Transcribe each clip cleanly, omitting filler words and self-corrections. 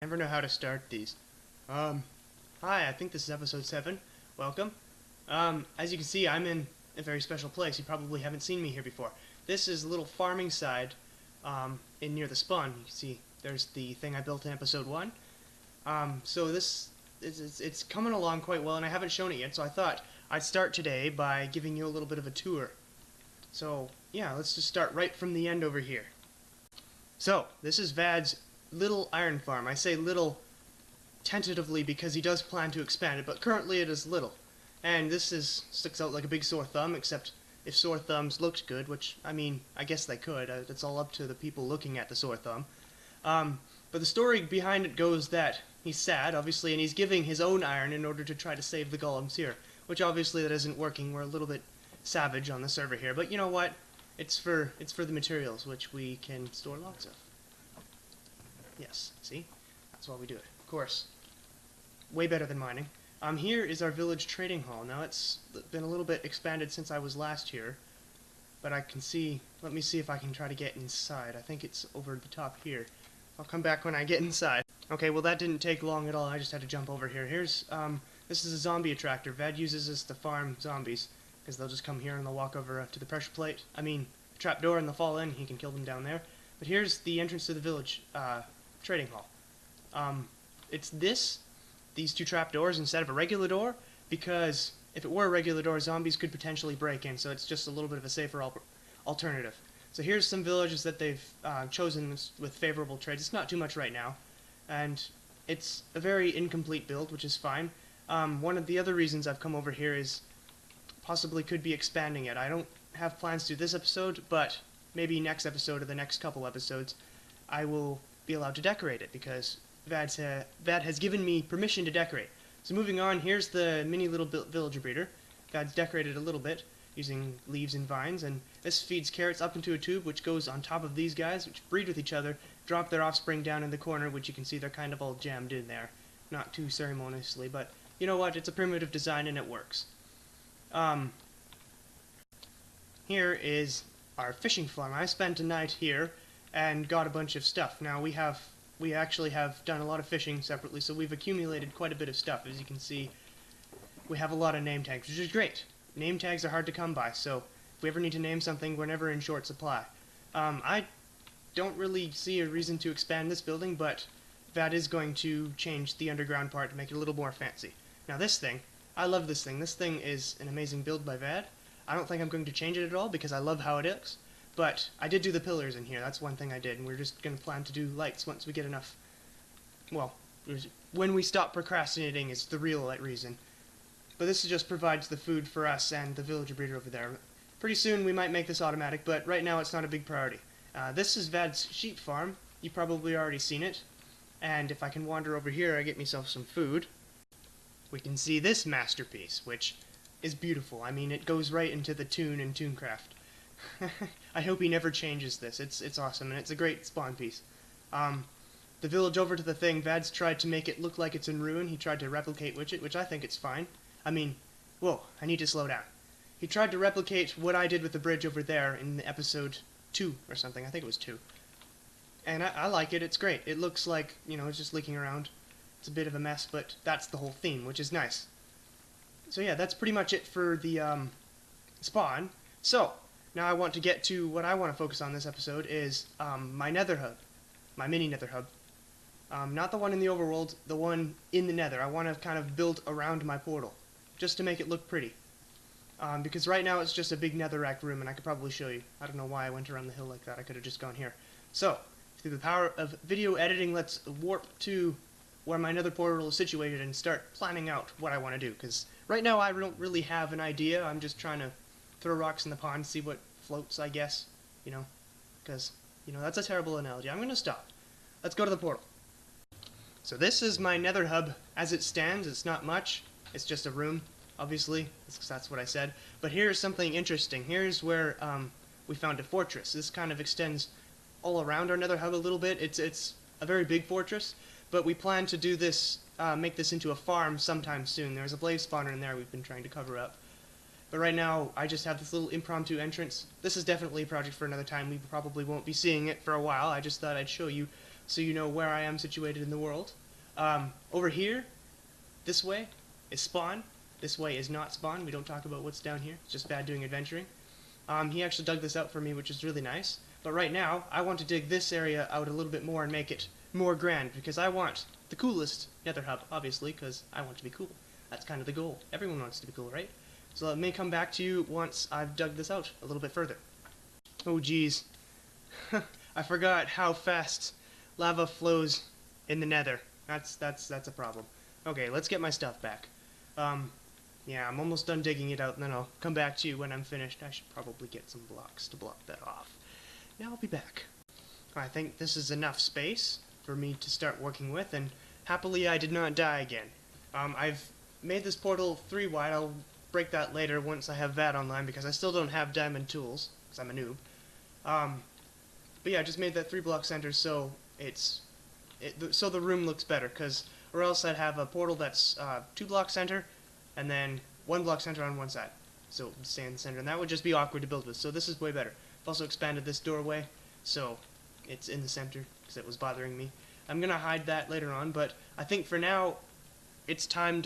Never know how to start these. Hi, I think this is episode 7. Welcome. As you can see, I'm in a very special place. You probably haven't seen me here before. This is a little farming side, in near the spawn. You can see there's the thing I built in episode 1. So this it's coming along quite well, and I haven't shown it yet, so I thought I'd start today by giving you a little bit of a tour. So, yeah, let's just start right from the end over here. So, this is Vad's little iron farm. I say little tentatively because he does plan to expand it, but currently it is little. And this sticks out like a big sore thumb, except if sore thumbs looked good, which, I mean, I guess they could. It's all up to the people looking at the sore thumb. But the story behind it goes that he's sad, obviously, and he's giving his own iron in order to try to save the golems here, which obviously that isn't working. We're a little bit savage on the server here, but you know what? It's for the materials, which we can store lots of. Yes, see? That's why we do it. Of course. Way better than mining. Here is our village trading hall. Now, it's been a little bit expanded since I was last here, but I can see... Let me see if I can try to get inside. I think it's over the top here. I'll come back when I get inside. Okay, well that didn't take long at all. I just had to jump over here. Here's, this is a zombie attractor. Vad uses this to farm zombies, because they'll just come here and they'll walk over to the pressure plate. I mean, trapdoor, and they'll fall in. He can kill them down there. But here's the entrance to the village, trading hall. It's these two trapdoors instead of a regular door, because if it were a regular door, zombies could potentially break in, so it's just a little bit of a safer alternative. So here's some villages that they've chosen with favorable trades. It's not too much right now, and it's a very incomplete build, which is fine. One of the other reasons I've come over here is possibly could be expanding it. I don't have plans to do this episode, but maybe next episode or the next couple episodes I will be allowed to decorate it, because Vad has given me permission to decorate. So moving on, here's the mini little villager breeder. Vad's decorated a little bit using leaves and vines, and this feeds carrots up into a tube which goes on top of these guys, which breed with each other, drop their offspring down in the corner, which you can see they're kind of all jammed in there. Not too ceremoniously, but you know what, it's a primitive design and it works. Here is our fishing farm. I spent a night here and got a bunch of stuff. Now we actually have done a lot of fishing separately, so we've accumulated quite a bit of stuff. As you can see, we have a lot of name tags, which is great. Name tags are hard to come by, so if we ever need to name something, we're never in short supply. I don't really see a reason to expand this building, but that is going to change the underground part to make it a little more fancy. Now this thing, I love this thing. This thing is an amazing build by Vad. I don't think I'm going to change it at all because I love how it is. But I did do the pillars in here. That's one thing I did, and we're just going to plan to do lights once we get enough. Well, when we stop procrastinating is the real reason. But this just provides the food for us and the villager breeder over there. Pretty soon we might make this automatic, but right now it's not a big priority. This is Vad's sheep farm. You've probably already seen it. And if I can wander over here, I get myself some food. We can see this masterpiece, which is beautiful. I mean, it goes right into the tune and Tooncraft. I hope he never changes this. It's awesome, and it's a great spawn piece. The village over to the thing, Vad's tried to make it look like it's in ruin. He tried to replicate which I think it's fine. I mean, whoa, I need to slow down. He tried to replicate what I did with the bridge over there in episode 2 or something. I think it was 2. And I like it. It's great. It looks like, you know, it's just leaking around. It's a bit of a mess, but that's the whole theme, which is nice. So yeah, that's pretty much it for the spawn. So, now I want to get to what I want to focus on this episode is my nether hub. My mini nether hub. Not the one in the overworld, the one in the nether. I want to kind of build around my portal, just to make it look pretty. Because right now it's just a big netherrack room, and I could probably show you. I don't know why I went around the hill like that. I could have just gone here. So, through the power of video editing, let's warp to where my nether portal is situated and start planning out what I want to do. Because right now I don't really have an idea. I'm just trying to throw rocks in the pond, see what floats, I guess. You know, because, you know, that's a terrible analogy. I'm going to stop. Let's go to the portal. So this is my nether hub as it stands. It's not much. It's just a room, obviously. That's what I said. But here's something interesting. Here's where we found a fortress. This kind of extends all around our nether hub a little bit. It's a very big fortress, but we plan to do this, make this into a farm sometime soon. There's a blaze spawner in there we've been trying to cover up. But right now, I just have this little impromptu entrance. This is definitely a project for another time. We probably won't be seeing it for a while. I just thought I'd show you so you know where I am situated in the world. Over here, this way, is spawn. This way is not spawn. We don't talk about what's down here. It's just bad doing adventuring. He actually dug this out for me, which is really nice. But right now, I want to dig this area out a little bit more and make it more grand, because I want the coolest nether hub, obviously, because I want to be cool. That's kind of the goal. Everyone wants to be cool, right? So let me come back to you once I've dug this out a little bit further. Oh geez. I forgot how fast lava flows in the nether. That's a problem. Okay, let's get my stuff back. Yeah, I'm almost done digging it out, and then I'll come back to you when I'm finished. I should probably get some blocks to block that off. Now I'll be back. I think this is enough space for me to start working with, and happily I did not die again. I've made this portal 3 wide. I'll break that later once I have that online, because I still don't have diamond tools, because I'm a noob. But yeah, I just made that 3-block center so so the room looks better, or else I'd have a portal that's 2-block center, and then 1-block center on one side. So stay in the center, and that would just be awkward to build with. So this is way better. I've also expanded this doorway, so it's in the center, because it was bothering me. I'm going to hide that later on, but I think for now, it's time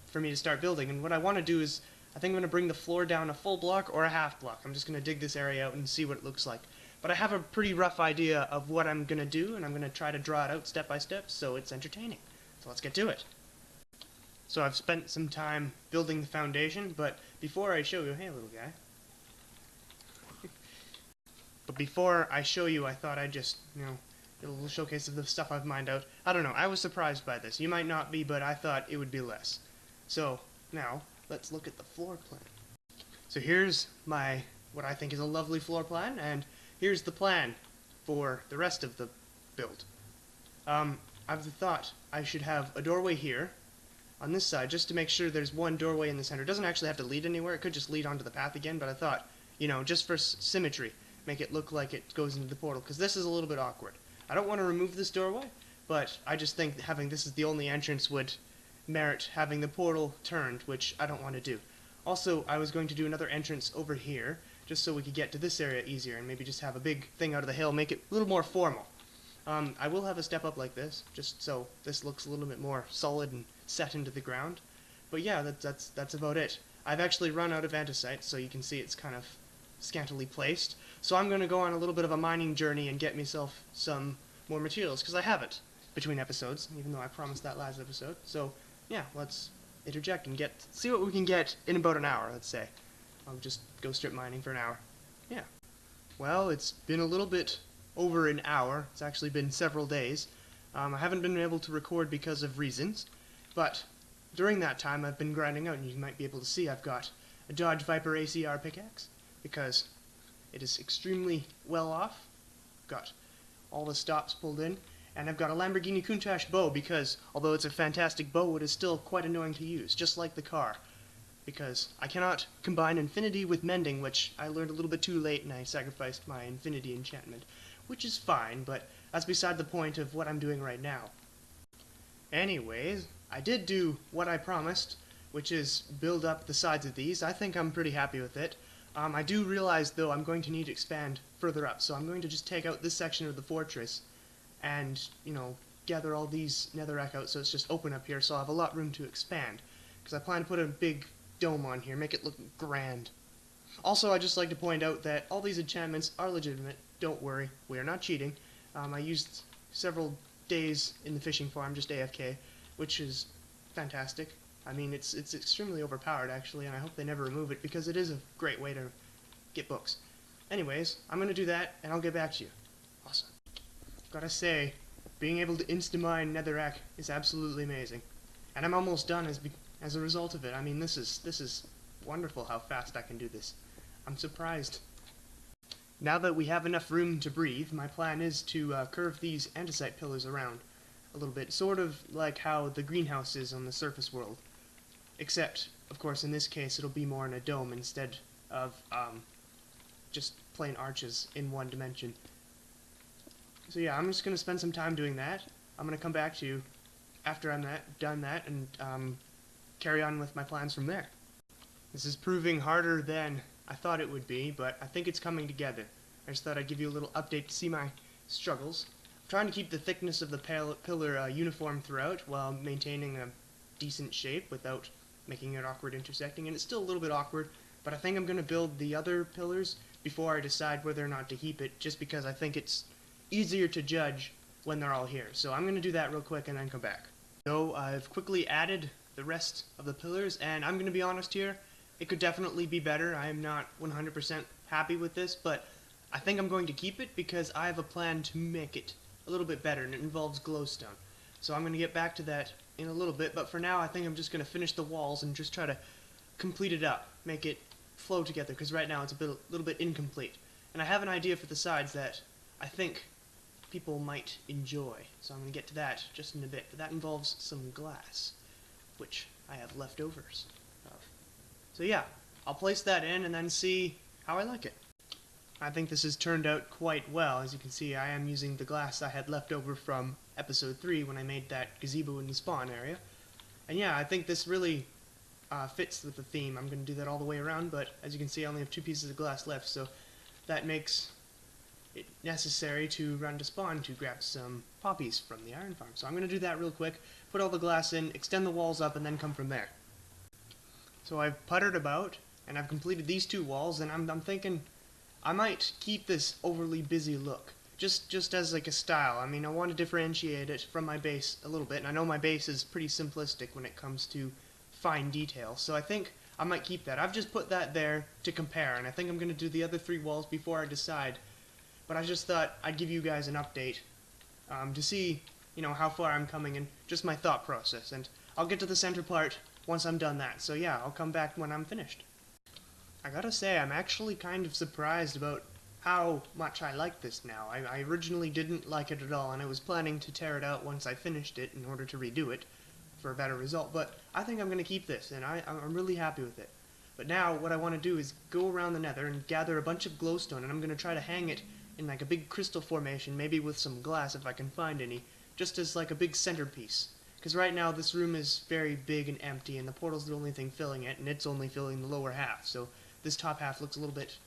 for me to start building. And what I want to do is, I think I'm going to bring the floor down a full block or a half block. I'm just going to dig this area out and see what it looks like. But I have a pretty rough idea of what I'm going to do, and I'm going to try to draw it out step by step, so it's entertaining. So let's get to it. So I've spent some time building the foundation, but before I show you, hey little guy. But before I show you, I thought I'd just, get a little showcase of the stuff I've mined out. I don't know, I was surprised by this. You might not be, but I thought it would be less. So, now, let's look at the floor plan. So here's what I think is a lovely floor plan, and here's the plan for the rest of the build. I've thought I should have a doorway here, on this side, just to make sure there's one doorway in the center. It doesn't actually have to lead anywhere, it could just lead onto the path again, but I thought, just for symmetry, make it look like it goes into the portal, because this is a little bit awkward. I don't want to remove this doorway, but I just think having this as the only entrance would merit having the portal turned, which I don't want to do. Also, I was going to do another entrance over here, just so we could get to this area easier, and maybe just have a big thing out of the hill, make it a little more formal. I will have a step up like this, just so this looks a little bit more solid and set into the ground. But yeah, that's about it. I've actually run out of andesite, so you can see it's kind of scantily placed. So I'm going to go on a little bit of a mining journey and get myself some more materials, because I haven't between episodes, even though I promised that last episode. So yeah, let's interject and see what we can get in about an hour, let's say. I'll just go strip mining for an hour. Yeah. Well, it's been a little bit over an hour. It's actually been several days. I haven't been able to record because of reasons, but during that time I've been grinding out, and you might be able to see I've got a Dodge Viper ACR pickaxe, because it is extremely well off. Got all the stops pulled in, and I've got a Lamborghini Countach bow, because although it's a fantastic bow, it is still quite annoying to use, just like the car, because I cannot combine infinity with mending, which I learned a little bit too late, and I sacrificed my infinity enchantment, which is fine, but that's beside the point of what I'm doing right now. Anyways, I did do what I promised, which is build up the sides of these. I think I'm pretty happy with it. I do realize, though, I'm going to need to expand further up, so I'm going to just take out this section of the fortress and, gather all these netherrack out so it's just open up here, so I'll have a lot of room to expand, because I plan to put a big dome on here, make it look grand. Also, I'd just like to point out that all these enchantments are legitimate. Don't worry, we are not cheating. I used several days in the fishing farm just AFK, which is fantastic. I mean, it's extremely overpowered, actually, and I hope they never remove it, because it is a great way to get books. Anyways, I'm going to do that, and I'll get back to you. Awesome. Gotta say, being able to insta-mine netherrack is absolutely amazing. And I'm almost done as a result of it. I mean, this is wonderful how fast I can do this. I'm surprised. Now that we have enough room to breathe, my plan is to curve these andesite pillars around a little bit, sort of like how the greenhouse is on the surface world. Except, of course, in this case, it'll be more in a dome instead of just plain arches in one dimension. So yeah, I'm just going to spend some time doing that. I'm going to come back to you after I'm done that and carry on with my plans from there. This is proving harder than I thought it would be, but I think it's coming together. I just thought I'd give you a little update to see my struggles. trying to keep the thickness of the pillar uniform throughout while maintaining a decent shape without making it awkward intersecting, and it's still a little bit awkward, but I think I'm going to build the other pillars before I decide whether or not to heap it, just because I think it's easier to judge when they're all here. So I'm going to do that real quick and then come back. So I've quickly added the rest of the pillars, and I'm going to be honest here, it could definitely be better. I am not 100% happy with this, but I think I'm going to keep it because I have a plan to make it a little bit better, and it involves glowstone. So I'm going to get back to that in a little bit, but for now I think I'm just going to finish the walls and just try to complete it up, make it flow together, because right now it's a little bit incomplete. And I have an idea for the sides that I think people might enjoy, so I'm going to get to that just in a bit, but that involves some glass, which I have leftovers of. So yeah, I'll place that in and then see how I like it. I think this has turned out quite well. As you can see, I am using the glass I had left over from episode 3 when I made that gazebo in the spawn area. And yeah, I think this really fits with the theme. I'm going to do that all the way around, but as you can see, I only have 2 pieces of glass left, so that makes it necessary to run to spawn to grab some poppies from the iron farm. So I'm going to do that real quick, put all the glass in, extend the walls up, and then come from there. So I've puttered about, and I've completed these 2 walls, and I'm thinking I might keep this overly busy look, just as like a style. I mean, I want to differentiate it from my base a little bit, and I know my base is pretty simplistic when it comes to fine detail, so I think I might keep that. I've just put that there to compare, and I think I'm going to do the other 3 walls before I decide, but I just thought I'd give you guys an update to see, you know, how far I'm coming and just my thought process, and I'll get to the center part once I'm done that. So yeah, I'll come back when I'm finished. I gotta say, I'm actually kind of surprised about how much I like this now. I originally didn't like it at all, and I was planning to tear it out once I finished it in order to redo it for a better result, but I think I'm going to keep this, and I'm really happy with it. But now, what I want to do is go around the Nether and gather a bunch of glowstone, and I'm going to try to hang it in like a big crystal formation, maybe with some glass if I can find any, just as like a big centerpiece. Because right now this room is very big and empty, and the portal's the only thing filling it, and it's only filling the lower half, so this top half looks a little bit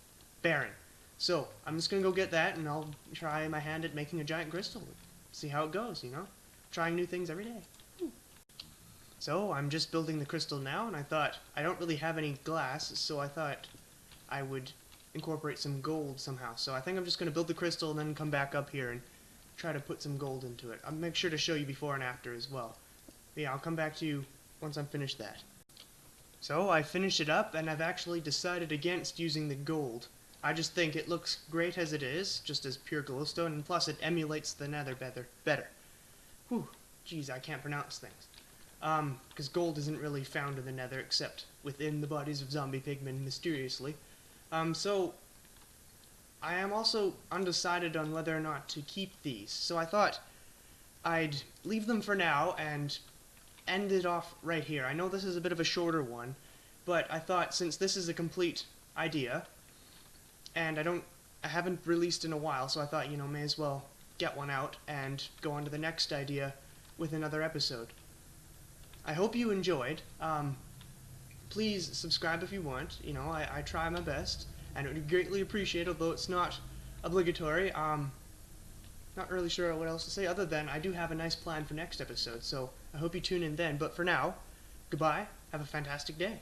barren. So, I'm just going to go get that, and I'll try my hand at making a giant crystal. See how it goes, you know? Trying new things every day. So, I'm just building the crystal now, and I thought, I don't really have any glass, so I thought I would incorporate some gold somehow. So I think I'm just going to build the crystal and then come back up here and try to put some gold into it. I'll make sure to show you before and after as well. But yeah, I'll come back to you once I'm finished that. So I finished it up, and I've actually decided against using the gold. I just think it looks great as it is, just as pure glowstone, and plus it emulates the Nether better. Whew, geez, I can't pronounce things. Because gold isn't really found in the Nether except within the bodies of zombie pigmen mysteriously. So I am also undecided on whether or not to keep these. So I thought I'd leave them for now and end it off right here. I know this is a bit of a shorter one, but I thought since this is a complete idea, and I haven't released in a while, so I thought, you know, may as well get one out and go on to the next idea with another episode. I hope you enjoyed. Please subscribe if you want. You know, I try my best, and it would be greatly appreciated, although it's not obligatory. Not really sure what else to say other than I do have a nice plan for next episode, so I hope you tune in then. But for now, goodbye, have a fantastic day.